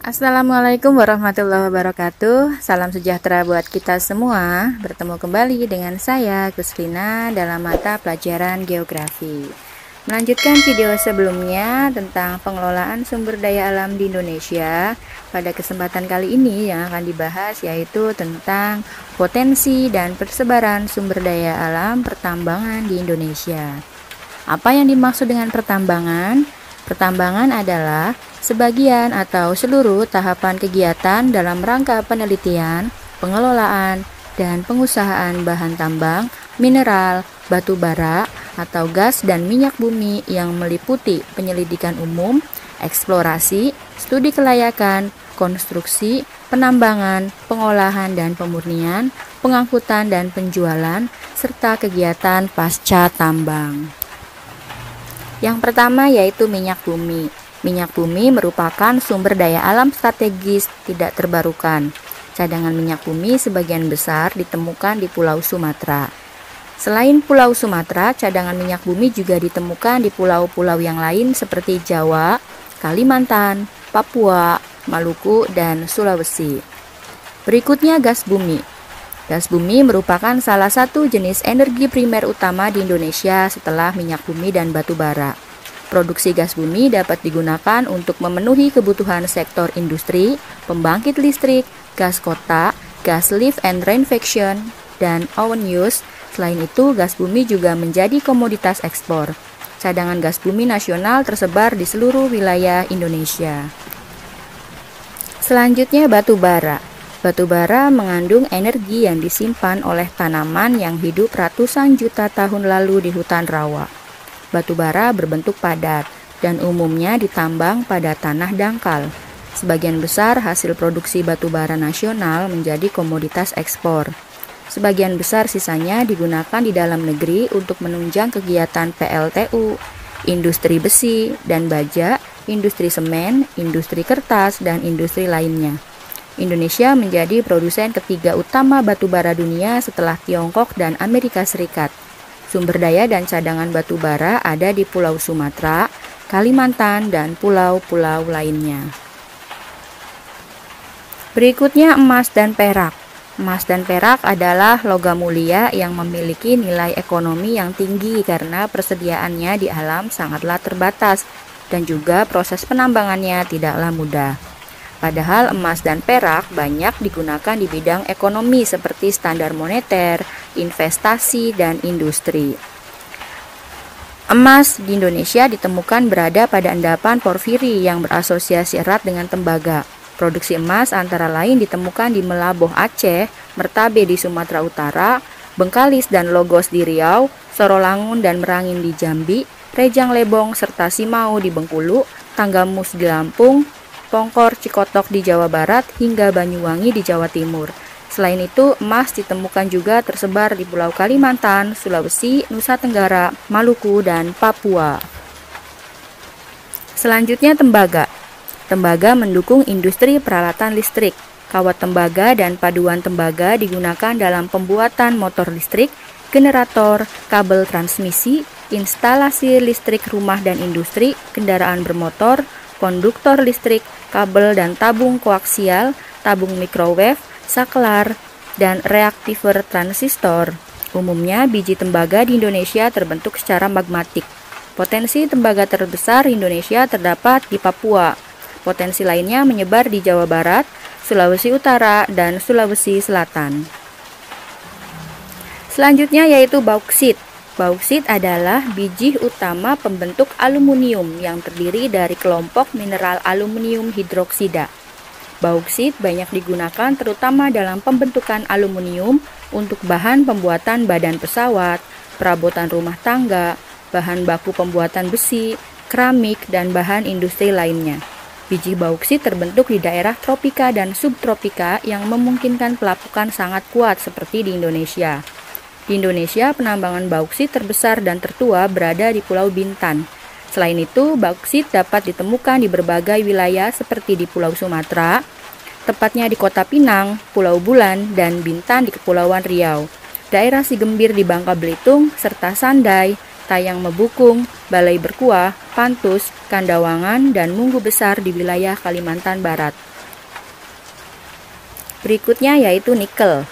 Assalamualaikum warahmatullahi wabarakatuh. Salam sejahtera buat kita semua. Bertemu kembali dengan saya, Guslina, dalam mata pelajaran geografi. Melanjutkan video sebelumnya tentang pengelolaan sumber daya alam di Indonesia. Pada kesempatan kali ini yang akan dibahas yaitu tentang potensi dan persebaran sumber daya alam pertambangan di Indonesia. Apa yang dimaksud dengan pertambangan? Pertambangan adalah sebagian atau seluruh tahapan kegiatan dalam rangka penelitian, pengelolaan, dan pengusahaan bahan tambang, mineral, batu bara, atau gas dan minyak bumi yang meliputi penyelidikan umum, eksplorasi, studi kelayakan, konstruksi, penambangan, pengolahan dan pemurnian, pengangkutan dan penjualan, serta kegiatan pasca tambang. Yang pertama yaitu minyak bumi. Minyak bumi merupakan sumber daya alam strategis tidak terbarukan. Cadangan minyak bumi sebagian besar ditemukan di Pulau Sumatera. Selain Pulau Sumatera, cadangan minyak bumi juga ditemukan di pulau-pulau yang lain seperti Jawa, Kalimantan, Papua, Maluku, dan Sulawesi. Berikutnya gas bumi. Gas bumi merupakan salah satu jenis energi primer utama di Indonesia setelah minyak bumi dan batu bara. Produksi gas bumi dapat digunakan untuk memenuhi kebutuhan sektor industri, pembangkit listrik, gas kota, gas lift and reinfection, dan oven use. Selain itu, gas bumi juga menjadi komoditas ekspor. Cadangan gas bumi nasional tersebar di seluruh wilayah Indonesia. Selanjutnya batu bara. Batu bara mengandung energi yang disimpan oleh tanaman yang hidup ratusan juta tahun lalu di hutan rawa. Batu bara berbentuk padat dan umumnya ditambang pada tanah dangkal. Sebagian besar hasil produksi batu bara nasional menjadi komoditas ekspor. Sebagian besar sisanya digunakan di dalam negeri untuk menunjang kegiatan PLTU, industri besi dan baja, industri semen, industri kertas, dan industri lainnya. Indonesia menjadi produsen ketiga utama batu bara dunia setelah Tiongkok dan Amerika Serikat. Sumber daya dan cadangan batu bara ada di Pulau Sumatera, Kalimantan, dan pulau-pulau lainnya. Berikutnya emas dan perak. Emas dan perak adalah logam mulia yang memiliki nilai ekonomi yang tinggi karena persediaannya di alam sangatlah terbatas dan juga proses penambangannya tidaklah mudah. Padahal emas dan perak banyak digunakan di bidang ekonomi seperti standar moneter, investasi, dan industri. Emas di Indonesia ditemukan berada pada endapan porfiri yang berasosiasi erat dengan tembaga. Produksi emas antara lain ditemukan di Melaboh Aceh, Mertabe di Sumatera Utara, Bengkalis dan Logos di Riau, Sorolangun dan Merangin di Jambi, Rejang Lebong serta Simau di Bengkulu, Tanggamus di Lampung, Pongkor, Cikotok di Jawa Barat, hingga Banyuwangi di Jawa Timur. Selain itu, emas ditemukan juga tersebar di Pulau Kalimantan, Sulawesi, Nusa Tenggara, Maluku, dan Papua. Selanjutnya tembaga. Tembaga mendukung industri peralatan listrik. Kawat tembaga dan paduan tembaga digunakan dalam pembuatan motor listrik, generator, kabel transmisi, instalasi listrik rumah dan industri, kendaraan bermotor, konduktor listrik, kabel dan tabung koaksial, tabung microwave, saklar, dan reaktiver transistor. Umumnya biji tembaga di Indonesia terbentuk secara magmatik. Potensi tembaga terbesar di Indonesia terdapat di Papua. Potensi lainnya menyebar di Jawa Barat, Sulawesi Utara, dan Sulawesi Selatan. Selanjutnya yaitu bauksit. Bauksit adalah biji utama pembentuk aluminium yang terdiri dari kelompok mineral aluminium hidroksida. Bauksit banyak digunakan terutama dalam pembentukan aluminium untuk bahan pembuatan badan pesawat, perabotan rumah tangga, bahan baku pembuatan besi, keramik, dan bahan industri lainnya. Biji bauksit terbentuk di daerah tropika dan subtropika yang memungkinkan pelapukan sangat kuat seperti di Indonesia. Di Indonesia, penambangan bauksit terbesar dan tertua berada di Pulau Bintan. Selain itu, bauksit dapat ditemukan di berbagai wilayah seperti di Pulau Sumatera, tepatnya di Kota Pinang, Pulau Bulan, dan Bintan di Kepulauan Riau, daerah Sigembir di Bangka Belitung, serta Sandai, Tayang Mebukung, Balai Berkuah, Pantus, Kandawangan, dan Munggu Besar di wilayah Kalimantan Barat. Berikutnya yaitu nikel.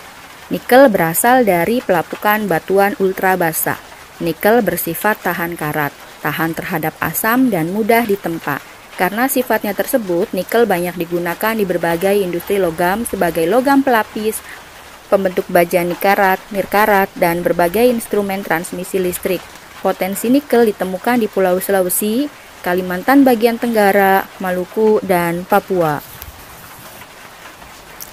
Nikel berasal dari pelapukan batuan ultra basa. Nikel bersifat tahan karat, tahan terhadap asam dan mudah ditempa. Karena sifatnya tersebut, nikel banyak digunakan di berbagai industri logam sebagai logam pelapis, pembentuk baja nirkarat, dan berbagai instrumen transmisi listrik. Potensi nikel ditemukan di Pulau Sulawesi, Kalimantan bagian Tenggara, Maluku, dan Papua.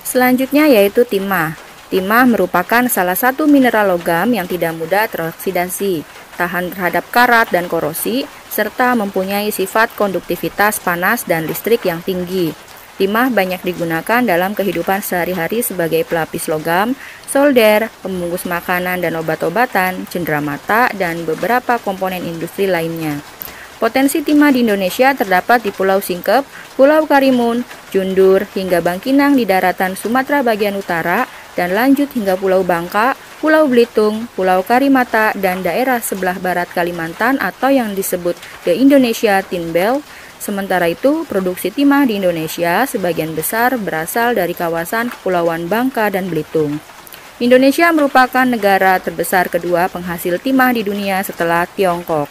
Selanjutnya yaitu timah. Timah merupakan salah satu mineral logam yang tidak mudah teroksidasi, tahan terhadap karat dan korosi, serta mempunyai sifat konduktivitas panas dan listrik yang tinggi. Timah banyak digunakan dalam kehidupan sehari-hari sebagai pelapis logam, solder, pembungkus makanan dan obat-obatan, cenderamata, dan beberapa komponen industri lainnya. Potensi timah di Indonesia terdapat di Pulau Singkep, Pulau Karimun, Jundur, hingga Bangkinang di daratan Sumatera bagian utara, dan lanjut hingga Pulau Bangka, Pulau Belitung, Pulau Karimata, dan daerah sebelah barat Kalimantan atau yang disebut The Indonesia Tin Belt. Sementara itu, produksi timah di Indonesia sebagian besar berasal dari kawasan Kepulauan Bangka dan Belitung. Indonesia merupakan negara terbesar kedua penghasil timah di dunia setelah Tiongkok.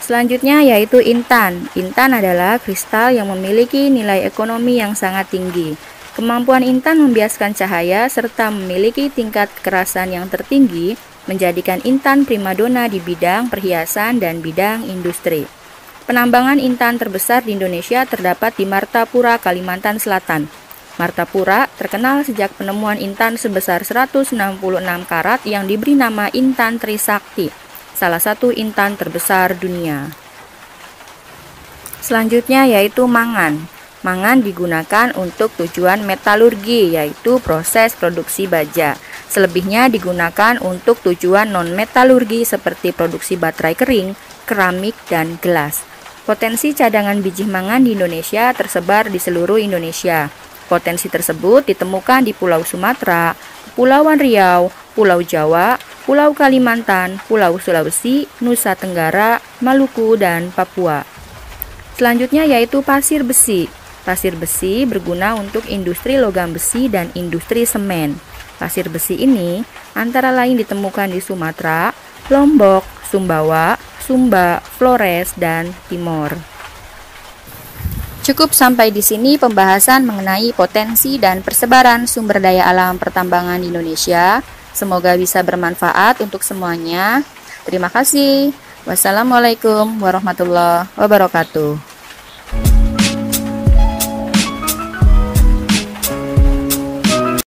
Selanjutnya yaitu intan. Intan adalah kristal yang memiliki nilai ekonomi yang sangat tinggi. Kemampuan intan membiaskan cahaya serta memiliki tingkat kekerasan yang tertinggi, menjadikan intan primadona di bidang perhiasan dan bidang industri. Penambangan intan terbesar di Indonesia terdapat di Martapura, Kalimantan Selatan. Martapura terkenal sejak penemuan intan sebesar 166 karat yang diberi nama Intan Trisakti, salah satu intan terbesar dunia. Selanjutnya yaitu mangan. Mangan digunakan untuk tujuan metalurgi, yaitu proses produksi baja. Selebihnya digunakan untuk tujuan non-metalurgi seperti produksi baterai kering, keramik, dan gelas. Potensi cadangan biji mangan di Indonesia tersebar di seluruh Indonesia. Potensi tersebut ditemukan di Pulau Sumatera, Kepulauan Riau, Pulau Jawa, Pulau Kalimantan, Pulau Sulawesi, Nusa Tenggara, Maluku, dan Papua. Selanjutnya yaitu pasir besi. Pasir besi berguna untuk industri logam besi dan industri semen. Pasir besi ini antara lain ditemukan di Sumatera, Lombok, Sumbawa, Sumba, Flores, dan Timor. Cukup sampai di sini pembahasan mengenai potensi dan persebaran sumber daya alam pertambangan di Indonesia. Semoga bisa bermanfaat untuk semuanya. Terima kasih. Wassalamualaikum warahmatullahi wabarakatuh.